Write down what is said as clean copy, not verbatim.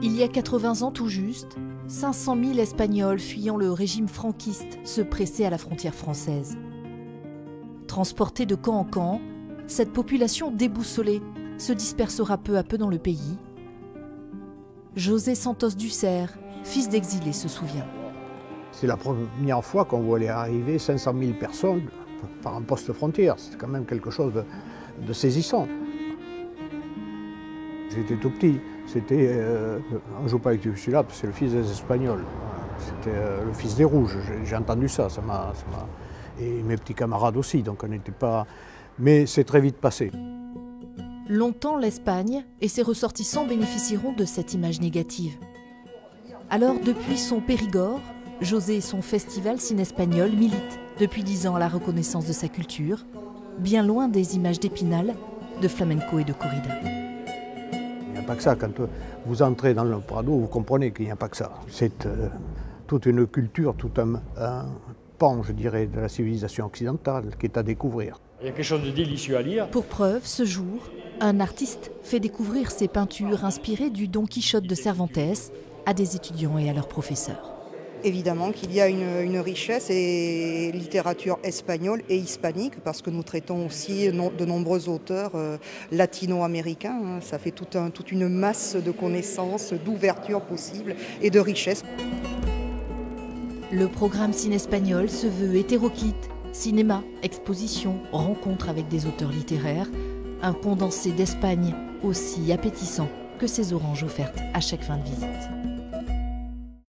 Il y a 80 ans tout juste, 500 000 Espagnols fuyant le régime franquiste se pressaient à la frontière française. Transportés de camp en camp, cette population déboussolée se dispersera peu à peu dans le pays. José Santos Ducerre, fils d'exilés, se souvient. C'est la première fois qu'on voit arriver 500 000 personnes par un poste frontière. C'est quand même quelque chose de saisissant. J'étais tout petit. C'était, on ne joue pas avec celui-là, c'est le fils des Espagnols. C'était le fils des Rouges. J'ai entendu ça, et mes petits camarades aussi, donc on n'était pas... Mais c'est très vite passé. Longtemps, l'Espagne et ses ressortissants bénéficieront de cette image négative. Alors, depuis son Périgord, José et son festival Cinespagnol militent depuis 10 ans à la reconnaissance de sa culture, bien loin des images d'Épinal, de flamenco et de corrida. Il n'y a pas que ça. Quand vous entrez dans le Prado, vous comprenez qu'il n'y a pas que ça. C'est toute une culture, tout un pan, je dirais, de la civilisation occidentale qui est à découvrir. Il y a quelque chose de délicieux à lire. Pour preuve, ce jour, un artiste fait découvrir ses peintures inspirées du Don Quichotte de Cervantes à des étudiants et à leurs professeurs. Évidemment qu'il y a une richesse et littérature espagnole et hispanique, parce que nous traitons aussi de nombreux auteurs latino-américains. Ça fait toute une masse de connaissances, d'ouverture possible et de richesse. Le programme Cinespagnol se veut hétéroclite. Cinéma, exposition, rencontres avec des auteurs littéraires, un condensé d'Espagne aussi appétissant que ces oranges offertes à chaque fin de visite.